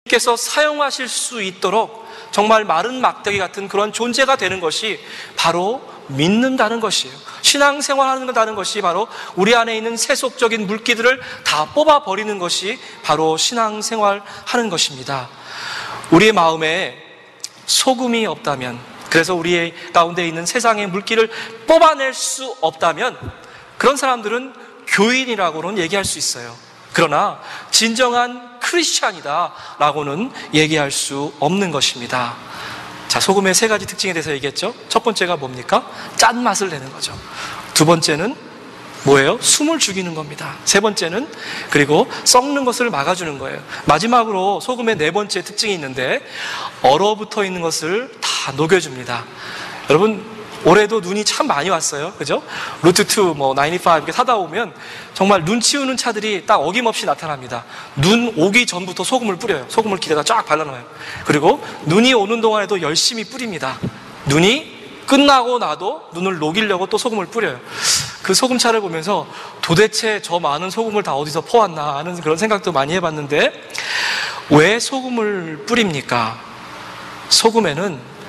주님께서 사용하실 수 있도록 정말 마른 막대기 같은 그런 존재가 되는 것이 바로 믿는다는 것이에요. 신앙생활하는 것이 바로 우리 안에 있는 세속적인 물기들을 다 뽑아버리는 것이 바로 신앙생활하는 것입니다. 우리의 마음에 소금이 없다면, 그래서 우리 가운데 있는 세상의 물기를 뽑아낼 수 없다면 그런 사람들은 교인이라고는 얘기할 수 있어요. 그러나 진정한 크리스찬이다 라고는 얘기할 수 없는 것입니다. 자, 소금의 세 가지 특징에 대해서 얘기했죠. 첫 번째가 뭡니까? 짠맛을 내는 거죠. 두 번째는 뭐예요? 숨을 죽이는 겁니다. 세 번째는 그리고 썩는 것을 막아주는 거예요. 마지막으로 소금의 네 번째 특징이 있는데 얼어붙어 있는 것을 다 녹여줍니다. 여러분, 올해도 눈이 참 많이 왔어요. 그죠? 루트 2, 95 이렇게 타다 보면 정말 눈 치우는 차들이 딱 어김없이 나타납니다. 눈 오기 전부터 소금을 뿌려요. 소금을 길에다 쫙 발라놓아요. 그리고 눈이 오는 동안에도 열심히 뿌립니다. 눈이 끝나고 나도 눈을 녹이려고 또 소금을 뿌려요. 그 소금차를 보면서 도대체 저 많은 소금을 다 어디서 퍼왔나 하는 그런 생각도 많이 해봤는데, 왜 소금을 뿌립니까? 소금에는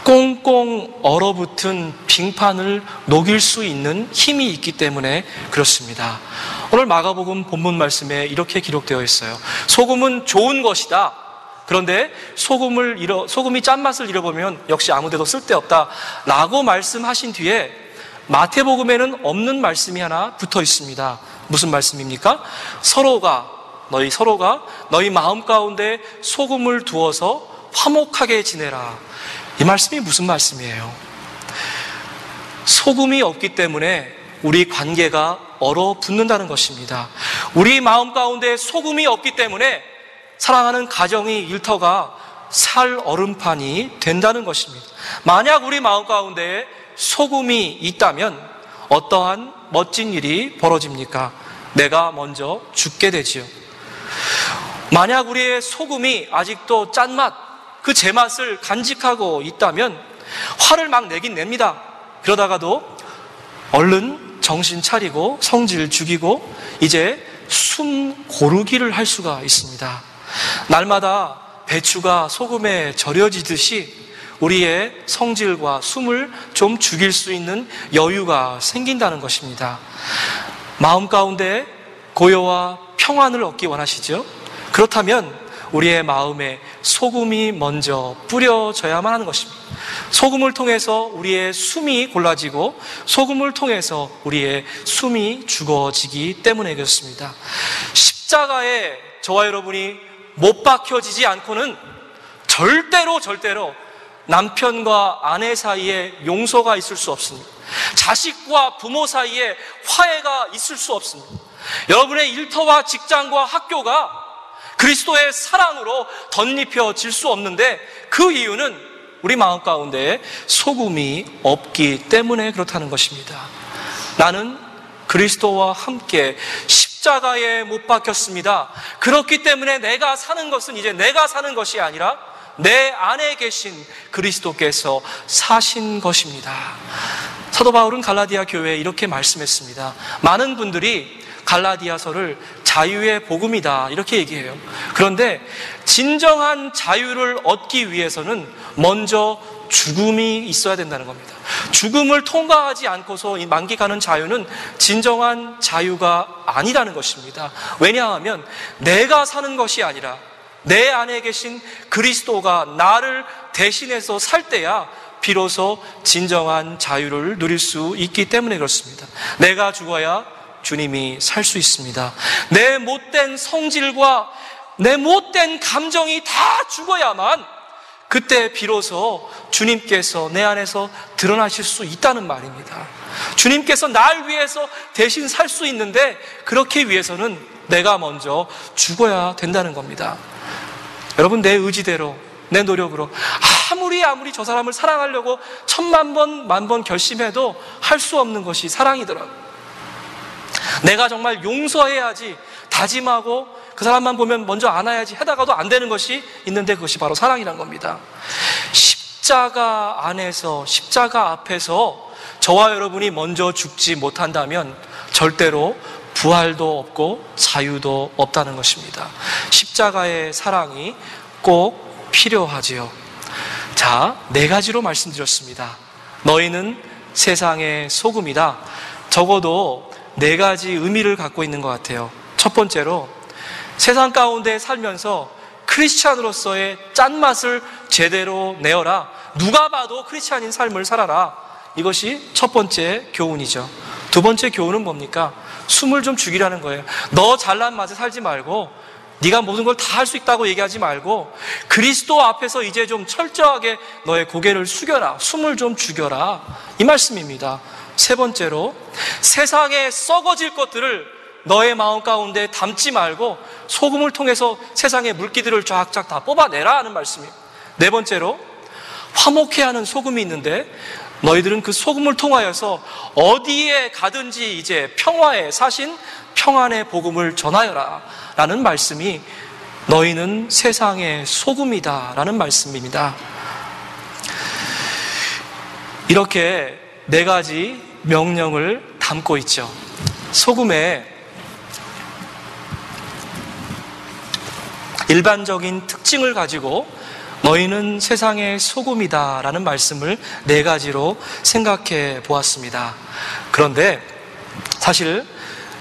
꽁꽁 얼어붙은 빙판을 녹일 수 있는 힘이 있기 때문에 그렇습니다. 오늘 마가복음 본문 말씀에 이렇게 기록되어 있어요. 소금은 좋은 것이다. 그런데 소금이 짠맛을 잃어버리면 역시 아무데도 쓸데없다 라고 말씀하신 뒤에 마태복음에는 없는 말씀이 하나 붙어 있습니다. 무슨 말씀입니까? 서로가 너희 마음 가운데 소금을 두어서 화목하게 지내라. 이 말씀이 무슨 말씀이에요? 소금이 없기 때문에 우리 관계가 얼어붙는다는 것입니다. 우리 마음 가운데 소금이 없기 때문에 사랑하는 가정이 일터가 살 얼음판이 된다는 것입니다. 만약 우리 마음 가운데 소금이 있다면 어떠한 멋진 일이 벌어집니까? 내가 먼저 죽게 되지요. 만약 우리의 소금이 아직도 짠맛, 그 제맛을 간직하고 있다면 화를 막 내긴 냅니다. 그러다가도 얼른 정신 차리고 성질 죽이고 이제 숨 고르기를 할 수가 있습니다. 날마다 배추가 소금에 절여지듯이 우리의 성질과 숨을 좀 죽일 수 있는 여유가 생긴다는 것입니다. 마음 가운데 고요와 평안을 얻기 원하시죠? 그렇다면 우리의 마음에 소금이 먼저 뿌려져야만 하는 것입니다. 소금을 통해서 우리의 숨이 골라지고 소금을 통해서 우리의 숨이 죽어지기 때문에 그렇습니다. 십자가에 저와 여러분이 못 박혀지지 않고는 절대로 남편과 아내 사이에 용서가 있을 수 없습니다. 자식과 부모 사이에 화해가 있을 수 없습니다. 여러분의 일터와 직장과 학교가 그리스도의 사랑으로 덧입혀질 수 없는데, 그 이유는 우리 마음 가운데 소금이 없기 때문에 그렇다는 것입니다. 나는 그리스도와 함께 십자가에 못 박혔습니다. 그렇기 때문에 내가 사는 것은 이제 내가 사는 것이 아니라 내 안에 계신 그리스도께서 사신 것입니다. 사도 바울은 갈라디아 교회에 이렇게 말씀했습니다. 많은 분들이 갈라디아서를 자유의 복음이다 이렇게 얘기해요. 그런데 진정한 자유를 얻기 위해서는 먼저 죽음이 있어야 된다는 겁니다. 죽음을 통과하지 않고서 만끽하는 자유는 진정한 자유가 아니라는 것입니다. 왜냐하면 내가 사는 것이 아니라 내 안에 계신 그리스도가 나를 대신해서 살 때야 비로소 진정한 자유를 누릴 수 있기 때문에 그렇습니다. 내가 죽어야 주님이 살 수 있습니다. 내 못된 성질과 내 못된 감정이 다 죽어야만 그때 비로소 주님께서 내 안에서 드러나실 수 있다는 말입니다. 주님께서 날 위해서 대신 살 수 있는데 그렇게 위해서는 내가 먼저 죽어야 된다는 겁니다. 여러분, 내 의지대로 내 노력으로 아무리 저 사람을 사랑하려고 1000만 번, 10,000번 결심해도 할 수 없는 것이 사랑이더라고요. 내가 정말 용서해야지 다짐하고 그 사람만 보면 먼저 안아야지 하다가도 안 되는 것이 있는데 그것이 바로 사랑이란 겁니다. 십자가 안에서, 십자가 앞에서 저와 여러분이 먼저 죽지 못한다면 절대로 부활도 없고 자유도 없다는 것입니다. 십자가의 사랑이 꼭 필요하지요. 자, 4가지로 말씀드렸습니다. 너희는 세상의 소금이다. 적어도 4가지 의미를 갖고 있는 것 같아요. 첫 번째로, 세상 가운데 살면서 크리스찬으로서의 짠맛을 제대로 내어라. 누가 봐도 크리스찬인 삶을 살아라. 이것이 첫 번째 교훈이죠. 두 번째 교훈은 뭡니까? 숨을 좀 죽이라는 거예요. 너 잘난 맛에 살지 말고, 네가 모든 걸 다 할 수 있다고 얘기하지 말고, 그리스도 앞에서 이제 좀 철저하게 너의 고개를 숙여라. 숨을 좀 죽여라. 이 말씀입니다. 세 번째로, 세상에 썩어질 것들을 너의 마음 가운데 담지 말고 소금을 통해서 세상의 물기들을 쫙쫙 다 뽑아내라 하는 말씀이에요. 네 번째로, 화목해 하는 소금이 있는데 너희들은 그 소금을 통하여서 어디에 가든지 이제 평화의 사신, 평안의 복음을 전하여라 라는 말씀이 너희는 세상의 소금이다 라는 말씀입니다. 이렇게 4가지 명령을 담고 있죠. 소금의 일반적인 특징을 가지고 너희는 세상의 소금이다 라는 말씀을 4가지로 생각해 보았습니다. 그런데 사실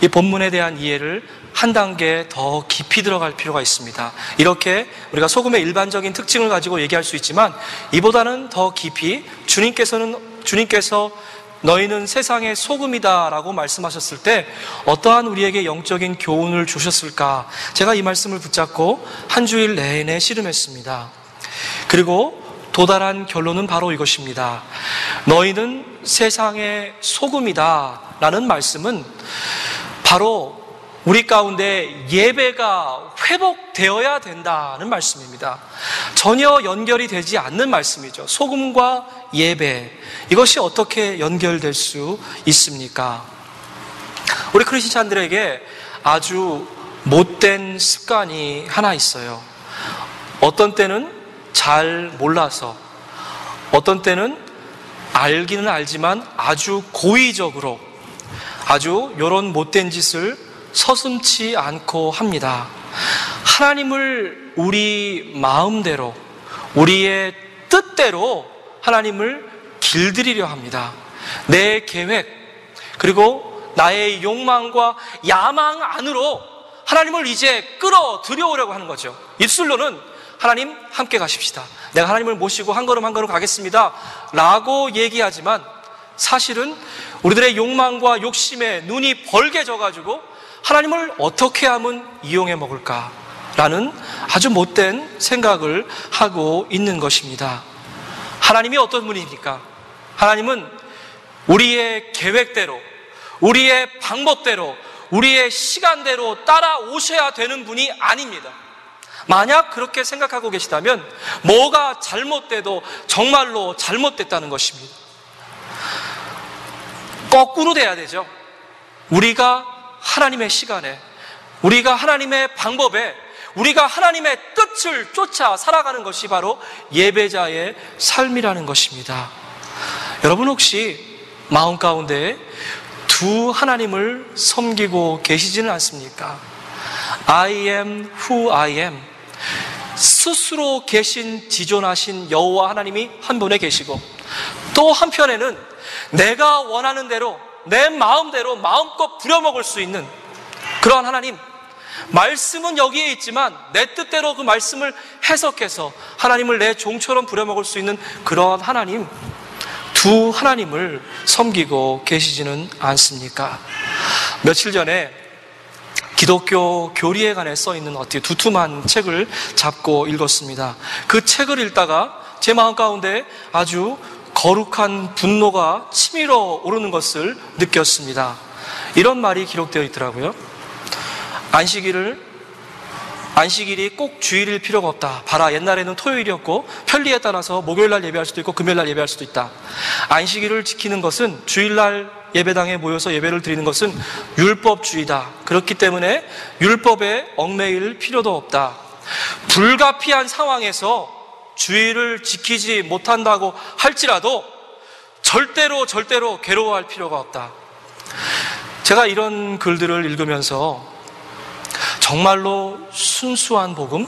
이 본문에 대한 이해를 한 단계 더 깊이 들어갈 필요가 있습니다. 이렇게 우리가 소금의 일반적인 특징을 가지고 얘기할 수 있지만 이보다는 더 깊이 주님께서 너희는 세상의 소금이다 라고 말씀하셨을 때 어떠한 우리에게 영적인 교훈을 주셨을까? 제가 이 말씀을 붙잡고 한 주일 내내 씨름했습니다. 그리고 도달한 결론은 바로 이것입니다. 너희는 세상의 소금이다 라는 말씀은 바로 우리 가운데 예배가 회복되어야 된다는 말씀입니다. 전혀 연결이 되지 않는 말씀이죠. 소금과 예배, 이것이 어떻게 연결될 수 있습니까? 우리 크리스찬들에게 아주 못된 습관이 하나 있어요. 어떤 때는 잘 몰라서, 어떤 때는 알기는 알지만 아주 고의적으로 아주 이런 못된 짓을 서슴지 않고 합니다. 하나님을 우리 마음대로, 우리의 뜻대로 하나님을 길들이려 합니다. 내 계획, 그리고 나의 욕망과 야망 안으로 하나님을 이제 끌어들여오려고 하는 거죠. 입술로는 하나님 함께 가십시다. 내가 하나님을 모시고 한 걸음 한 걸음 가겠습니다 라고 얘기하지만 사실은 우리들의 욕망과 욕심에 눈이 벌게져가지고 하나님을 어떻게 하면 이용해 먹을까? 라는 아주 못된 생각을 하고 있는 것입니다. 하나님이 어떤 분입니까? 하나님은 우리의 계획대로, 우리의 방법대로, 우리의 시간대로 따라오셔야 되는 분이 아닙니다. 만약 그렇게 생각하고 계시다면 뭐가 잘못돼도 정말로 잘못됐다는 것입니다. 거꾸로 돼야 되죠. 우리가 하나님의 시간에, 우리가 하나님의 방법에, 우리가 하나님의 뜻을 쫓아 살아가는 것이 바로 예배자의 삶이라는 것입니다. 여러분 혹시 마음 가운데 두 하나님을 섬기고 계시지는 않습니까? I am who I am. 스스로 계신 지존하신 여호와 하나님이 한 분에 계시고, 또 한편에는 내가 원하는 대로 내 마음대로 마음껏 부려먹을 수 있는 그러한 하나님, 말씀은 여기에 있지만 내 뜻대로 그 말씀을 해석해서 하나님을 내 종처럼 부려먹을 수 있는 그러한 하나님, 두 하나님을 섬기고 계시지는 않습니까? 며칠 전에 기독교 교리에 관해 써있는 어떻게 두툼한 책을 잡고 읽었습니다. 그 책을 읽다가 제 마음 가운데 아주 거룩한 분노가 치밀어 오르는 것을 느꼈습니다. 이런 말이 기록되어 있더라고요. 안식일이 꼭 주일일 필요가 없다. 봐라, 옛날에는 토요일이었고 편리에 따라서 목요일날 예배할 수도 있고 금요일날 예배할 수도 있다. 안식일을 지키는 것은, 주일날 예배당에 모여서 예배를 드리는 것은 율법주의다. 그렇기 때문에 율법에 얽매일 필요도 없다. 불가피한 상황에서 주의를 지키지 못한다고 할지라도 절대로 괴로워할 필요가 없다. 제가 이런 글들을 읽으면서 정말로 순수한 복음,